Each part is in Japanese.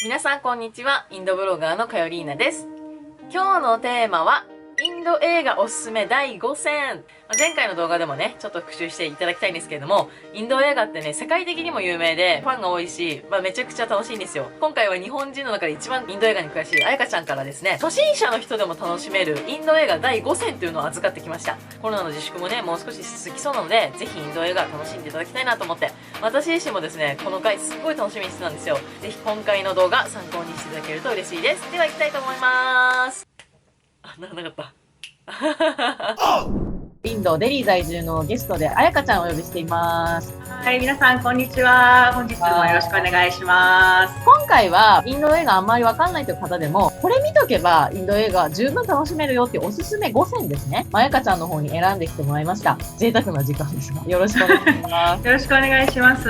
皆さんこんにちは。インドブロガーのかよりーなです。今日のテーマはインド映画おすすめ第5選。前回の動画でもね、ちょっと復習していただきたいんですけれども、インド映画ってね、世界的にも有名で、ファンが多いし、めちゃくちゃ楽しいんですよ。今回は日本人の中で一番インド映画に詳しいあやかちゃんからですね、初心者の人でも楽しめるインド映画第5選というのを預かってきました。コロナの自粛もね、もう少し続きそうなので、ぜひインド映画楽しんでいただきたいなと思って、私自身もですね、この回すっごい楽しみにしてたんですよ。ぜひ今回の動画参考にしていただけると嬉しいです。では行きたいと思います。なかった。インドデリー在住のゲストであやかちゃんをお呼びしています。はい、皆さんこんにちは。本日もよろしくお願いします。今回はインド映画あんまりわかんないという方でも、これ見とけばインド映画十分楽しめるよっていうおすすめ5選ですね。あやかちゃんの方に選んできてもらいました。贅沢な時間ですが、よろしくお願いします。よろしくお願いします。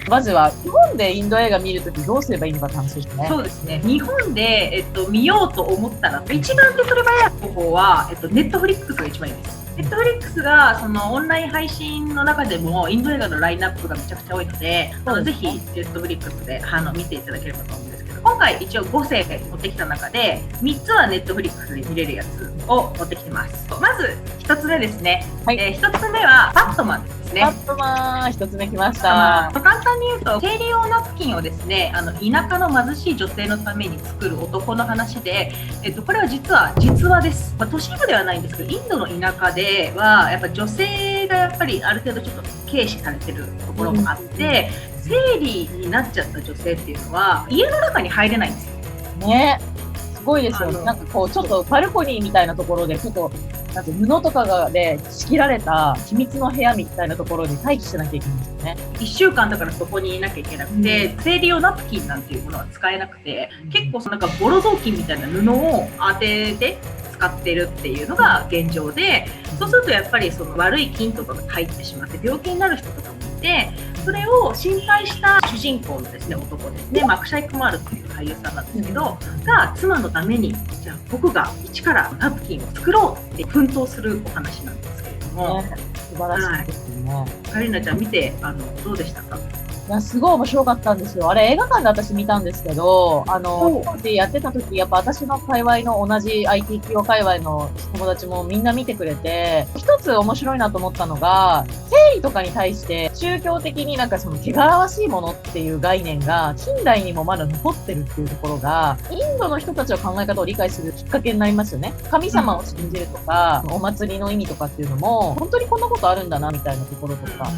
まずは日本でインド映画見るときどうすればいいのか楽しいですね。そうですね。日本で、見ようと思ったら一番手っ取り早い方法は、ネットフリックスが一番いいです。ネットフリックスがそのオンライン配信の中でもインド映画のラインナップがめちゃくちゃ多いので、ぜひネットフリックスで見ていただければと思うんですけど、今回一応5選持ってきた中で3つはネットフリックスで見れるやつを持ってきてます。まず1つ目ですね。はい、1つ目はバットマンですね。バットマン1つ目きました。簡単に言うと生理用ナプキンをですね、田舎の貧しい女性のために作る男の話で、これは実話です。都市部ではないんですけど、インドの田舎ではやっぱ女性がやっぱりある程度ちょっと軽視されてるところもあって、生理になっちゃった女性っていうのは家の中に入れないんですよね。すごいですよね。なんかこうちょっとバルコニーみたいなところでちょっとなんか布とかで仕切られた秘密の部屋みたいなところに待機しなきゃいけないんですよね。1週間だからそこにいなきゃいけなくて、生理用ナプキンなんていうものは使えなくて、結構なんかボロ雑巾みたいな布を当てて使ってるっていうのが現状で、そうするとやっぱりその悪い菌とかが入ってしまって病気になる人とかもいて、それを心配した主人公のですね、男ですね、アクシャイ・クマールっていう俳優さんなんですけど、が妻のためにじゃあ僕が一からナプキンを作ろうって奮闘するお話なんですけれども、素晴らしいですね。カリーナちゃん見てどうでしたか？いや、すごい面白かったんですよ。あれ映画館で私見たんですけど、当時やってた時、やっぱ私の界隈の同じ IT 企業界隈の友達もみんな見てくれて、一つ面白いなと思ったのが、生理とかに対して宗教的になんかその汚らわしいものっていう概念が近代にもまだ残ってるっていうところが、インドの人たちの考え方を理解するきっかけになりますよね。神様を信じるとか、お祭りの意味とかっていうのも、本当にこんなことあるんだなみたいなところとか。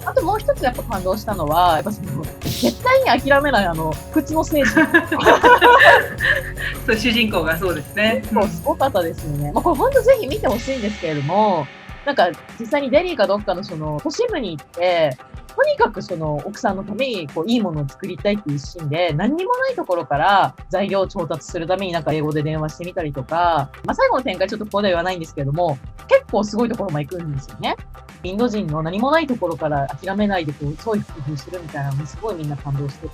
あともう一つやっぱ感動したのは、やっぱその、絶対に諦めない不屈の精神。そう、主人公がそうですね。そう、すごかったですよね。これ本当ぜひ見てほしいんですけれども、なんか実際にデリーかどっかのその都市部に行って、とにかくその奥さんのためにこういいものを作りたいっていう一心で、何にもないところから材料を調達するためになんか英語で電話してみたりとか、最後の展開ちょっとここでは言わないんですけれども、結構すごいところも行くんですよね。インド人の何もないところから諦めないでこう、創意工夫するみたいなのにすごいみんな感動してて、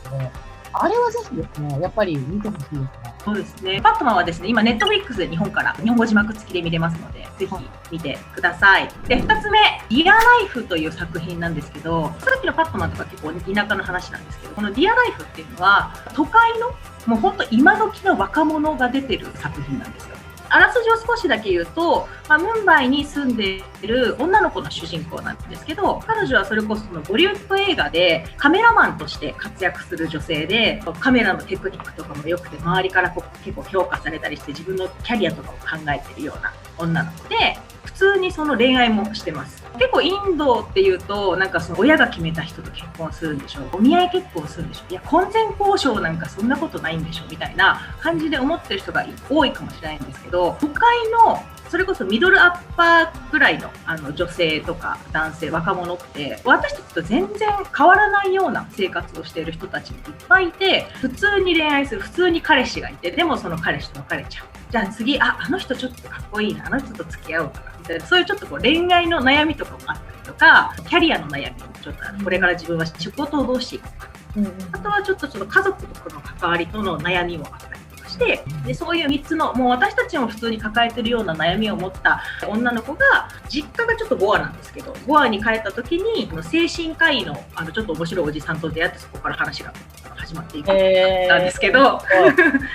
あれはぜひですね、やっぱり見てほしいですね。そうですね。バットマンはですね、今ネットフリックスで日本から日本語字幕付きで見れますので、ぜひ見てください。で、2つ目、ディアライフという作品なんですけど、さっきのバットマンとか結構田舎の話なんですけど、このディアライフっていうのは都会のもう本当今時の若者が出てる作品なんですよ。あらすじを少しだけ言うと、ムンバイに住んでいる女の子の主人公なんですけど、彼女はそれこそボリウッド映画でカメラマンとして活躍する女性で、カメラのテクニックとかも良くて、周りから結構評価されたりして、自分のキャリアとかを考えているような女の子で、普通にその恋愛もしてます。結構インドっていうと、なんかその親が決めた人と結婚するんでしょう、お見合い結婚するんでしょう、いや婚前交渉なんかそんなことないんでしょみたいな感じで思ってる人が多いかもしれないんですけど、都会のそれこそミドルアッパーぐらいの女性とか男性、若者って私たちと全然変わらないような生活をしている人たちもいっぱいいて、普通に恋愛する、普通に彼氏がいて、でもその彼氏と別れちゃう、じゃあ次あの人ちょっとかっこいいな、あの人と付き合おうとかみたいな、そういうちょっとこう恋愛の悩みとかもあったりとか、キャリアの悩みもちょっとこれから自分は仕事をどうしていくか、あとはちょっとその家族との関わりとの悩みもあったりして、でそういう3つのもう私たちも普通に抱えてるような悩みを持った女の子が、実家がちょっとゴアなんですけど、ゴアに帰った時に精神科医のちょっと面白いおじさんと出会って、そこから話が始始まっていくなんですけど、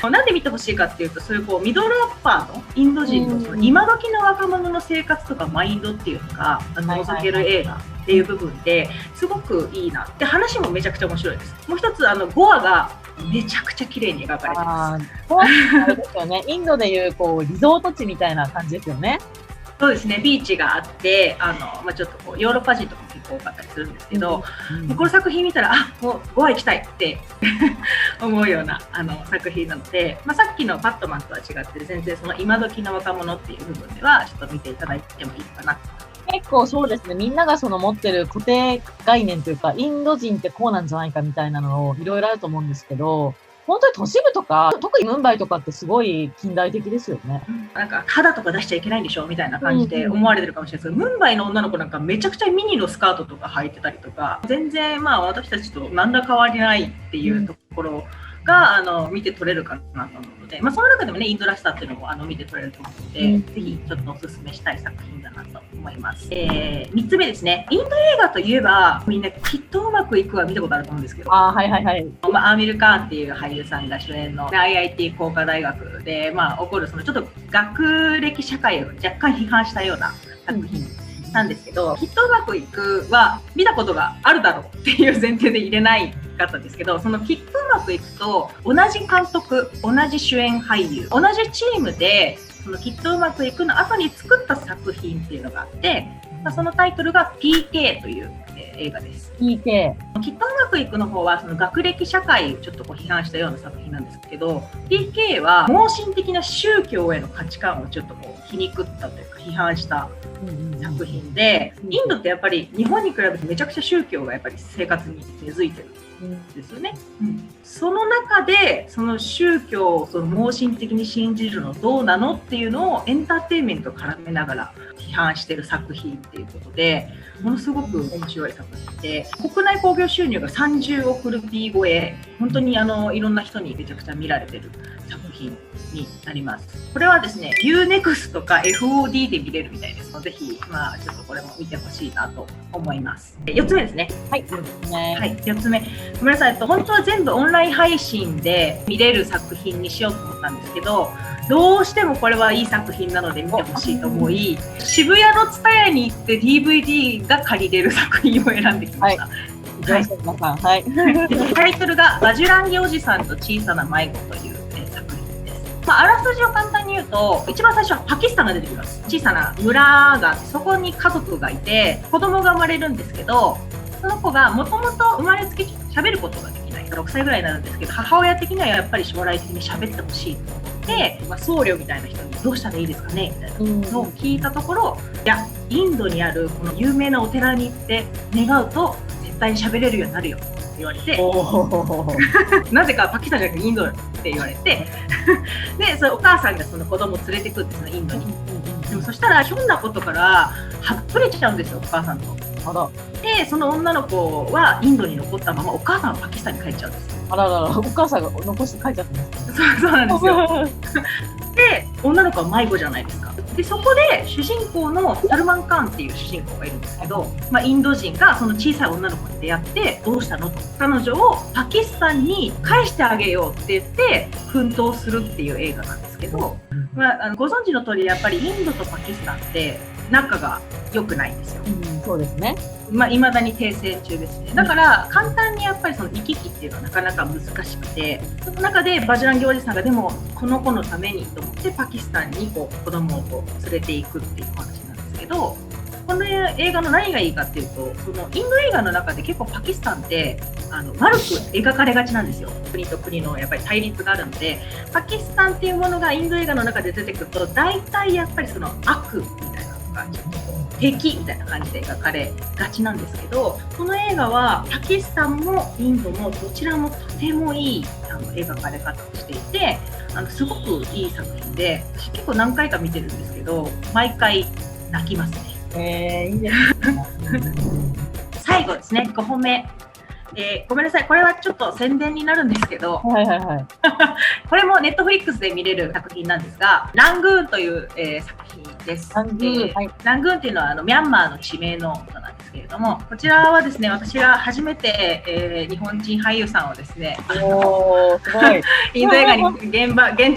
なんで見てほしいかっていうと、そういうこうミドルアッパーのインド人のその今時の若者の生活とかマインドっていうのが覗ける映画っていう部分ですごくいいな。で、話もめちゃくちゃ面白いです。もう一つゴアがめちゃくちゃ綺麗に描かれてます。ゴアってあれですよね。インドでいうこうリゾート地みたいな感じですよね。そうですね、ビーチがあってちょっとこうヨーロッパ人とかも結構多かったりするんですけど、この作品見たらもうゴア行きたいって思うような作品なので、さっきのパットマンとは違って全然その今時の若者っていう部分ではちょっと見ていただいてもいいかな。結構そうですね。みんながその持ってる固定概念というか、インド人ってこうなんじゃないかみたいなのをいろいろあると思うんですけど、本当に都市部とか、特にムンバイとかってすごい近代的ですよね。なんか肌とか出しちゃいけないんでしょみたいな感じで思われてるかもしれないですけど、ムンバイの女の子なんかめちゃくちゃミニのスカートとか履いてたりとか、全然私たちと何ら変わりないっていうところが見て取れるかなと思うので、その中でもね、インドらしさっていうのも見て取れると思うので、ぜひちょっとおすすめしたい作品だなと思います。3つ目ですね。インド映画といえばみんなきっとうまくいくは見たことあると思うんですけど、はいはいはい。アーミル・カーンっていう俳優さんが主演の IIT 工科大学で起こるそのちょっと学歴社会を若干批判したような作品なんですけど、きっとうまくいくは見たことがあるだろうっていう前提で入れないかったんですけど、そのきっとうまくいくと同じ監督、同じ主演俳優、同じチームでそのきっとうまくいくの後に作った作品っていうのがあって、そのタイトルが PK という映画です。PK。きっとうまくいくの方はその学歴社会をちょっと批判したような作品なんですけど、 PK は盲信的な宗教への価値観をちょっと皮肉ったというか批判した作品で、インドってやっぱり日本に比べてめちゃくちゃ宗教がやっぱり生活に根付いてるんですよね。その中でその宗教をその盲信的に信じるのどうなのっていうのをエンターテインメントを絡めながら批判してる作品っていうことで、ものすごく面白い作品で、国内興行収入が30億ルピー超え、本当にいろんな人にめちゃくちゃ見られてる作品になります。これはですね UNEXT とか FOD で見れるみたいですので、ぜひちょっとこれも見てほしいなと思います。4つ目ですね。はい、そうですね。はい、4つ目、ごめんなさい、本当は全部オンライン配信で見れる作品にしようと思ったんですけど、どうしてもこれはいい作品なので見てほしいと思い、渋谷のTSUTAYAに行って DVD が借りれる作品を選んできました。はい。タイトルがバジュランギおじさんと小さな迷子という作品です。あらすじを簡単に言うと、一番最初はパキスタンが出てきます。小さな村があって、そこに家族がいて子供が生まれるんですけど、その子がもともと生まれつき喋ることができない、6歳ぐらいになるんですけど、母親的にはやっぱり将来的に喋ってほしいと思って、僧侶みたいな人にどうしたらいいですかねみたいなのを聞いたところ、いやインドにあるこの有名なお寺に行って願うと絶対に喋れるようになるよって言われてなぜかパキスタンじゃなくてインドって言われてでそれお母さんがその子供を連れてくるんですよ、インドに。でもそしたらひょんなことからはっぷれちゃうんですよ、お母さんと。でその女の子はインドに残ったままお母さんはパキスタンに帰っちゃうんですよ。あららら、お母さんが残して帰っちゃったんですか。そうなんですよで女の子は迷子じゃないですか。でそこで主人公のサルマン・カーンっていう主人公がいるんですけど、インド人がその小さい女の子に出会ってどうしたのと、彼女をパキスタンに返してあげようって言って奮闘するっていう映画なんですけど、ご存知の通りやっぱりインドとパキスタンって仲が良くないんですよ。そうですね。未だに停戦中ですね。だから簡単にやっぱりその行き来っていうのはなかなか難しくて、その中でバジュランギおじさんがでもこの子のためにと思ってパキスタンに子供を連れていくっていう話なんですけど、この映画の何がいいかっていうと、そのインド映画の中で結構パキスタンって悪く描かれがちなんですよ。国と国のやっぱり対立があるので、パキスタンっていうものがインド映画の中で出てくると大体やっぱりその悪みたいなのがちょっと敵みたいな感じで描かれがちなんですけど、この映画はパキスタンもインドもどちらもとてもいい描かれ方をしていて、すごくいい作品で、私結構何回か見てるんですけど毎回泣きますね。いいですね最後ですね、5本目。ごめんなさい、これはちょっと宣伝になるんですけど、これもネットフリックスで見れる作品なんですが、ラングーンという、作品です。ラングーンっていうのはミャンマーの地名のことなんですけれども、こちらはですね、私が初めて、日本人俳優さんをですね、おー、すごい。インド映画に現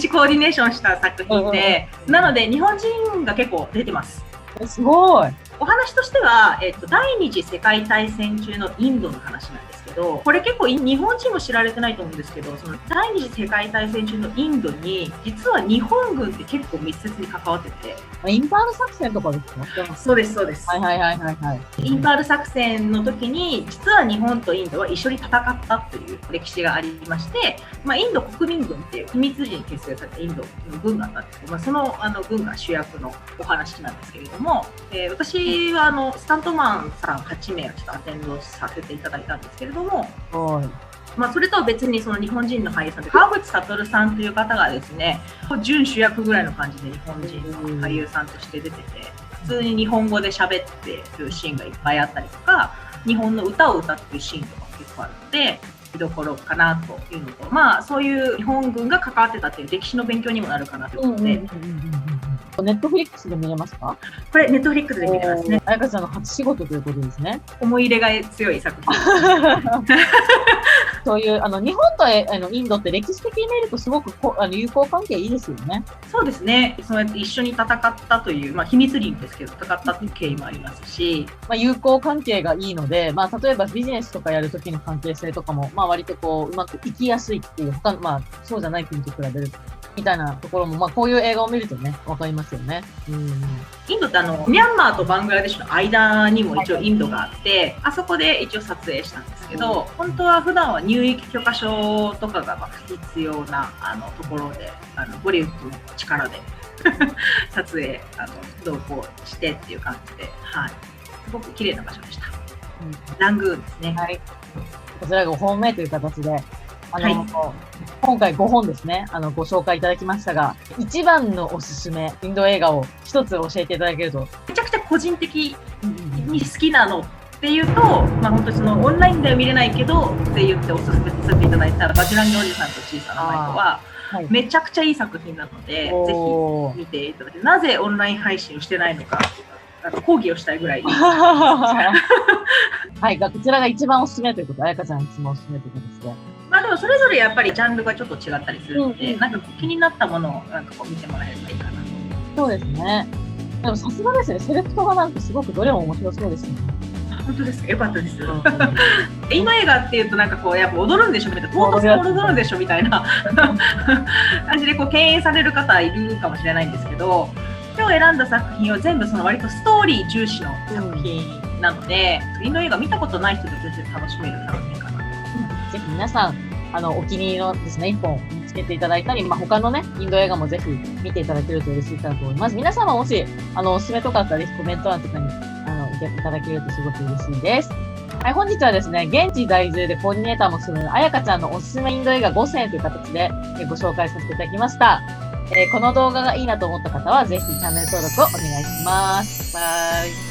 地コーディネーションした作品で、なので日本人が結構出てます。すごい。お話としては、第二次世界大戦中のインドの話なんですけど、これ結構日本人も知られてないと思うんですけど、その第二次世界大戦中のインドに実は日本軍って結構密接に関わってて、インパール作戦とかですか？そうですそうです、はいはいはいはいはい。インパール作戦の時に実は日本とインドは一緒に戦ったという歴史がありまして、インド国民軍っていう秘密裏に結成されたインドの軍があったんですけど、その軍が主役のお話なんですけれども、私はスタントマンさん8名をちょっとアテンドさせていただいたんですけれども、それとは別にその日本人の俳優さんで川口悟さんという方がですね、準主役ぐらいの感じで日本人の俳優さんとして出てて、普通に日本語で喋ってるシーンがいっぱいあったりとか、日本の歌を歌ってるシーンとか結構あるので見どころかなというのと、そういう日本軍が関わってたっていう歴史の勉強にもなるかなということで、ネットフリックスで見れますか？これネットフリックスで見れますね。彩香ちゃんの初仕事ということですね。思い入れが強い作品そういう日本とインドって歴史的に見るとすごく友好関係いいですよね。そうですね。そうやって一緒に戦ったという、秘密裏ですけど戦ったという経緯もありますし、友好関係がいいので、例えばビジネスとかやるときの関係性とかも、割とうまくいきやすいっていう、そうじゃない国と比べるとみたいなところも、こういう映画を見るとね、わかりますよね。インドってミャンマーとバングラデシュの間にも一応インドがあって、あそこで一応撮影したんですけど、本当は普段は入域許可証とかが必要なところで、ボリウッドの力で撮影同行してっていう感じで、すごく綺麗な場所でした。ラングーンですね。はい。こちらが5本目という形で、今回5本ですね、ご紹介いただきましたが、一番のおすすめ、インド映画を一つ教えていただけると。めちゃくちゃ個人的に好きなのっていうと、本当にそのオンラインでは見れないけどって言っておすすめさせていただいたら、バジュランギおじさんと小さな迷子は、めちゃくちゃいい作品なので、ぜひ見ていただいて、なぜオンライン配信をしてないのか、講義をしたいぐらい。はい、こちらが一番おすすめということ、彩香ちゃん一番おすすめということですね。でもそれぞれやっぱりジャンルがちょっと違ったりするので、気になったものを見てもらえればいいかなと。そうですね。でもさすがですね、セレクトがすごくどれも面白そうですね。本当ですか？よかったです。インド映画っていうとやっぱ踊るんでしょみたいな、唐突に踊るんでしょみたいな感じで敬遠される方いるかもしれないんですけど、今日選んだ作品は全部割とストーリー重視の作品なので、インド映画見たことない人で全然楽しめる作品かな。ぜひ皆さんお気に入りのですね、一本見つけていただいたり、他のね、インド映画もぜひ見ていただけると嬉しいかなと思います。皆様もし、おすすめとかあったら、ぜひコメント欄とかに、いただけるとすごく嬉しいです。はい、本日はですね、現地在住でコーディネーターもする彩香ちゃんのおすすめインド映画5選という形でご紹介させていただきました。この動画がいいなと思った方は、ぜひチャンネル登録をお願いします。バイ。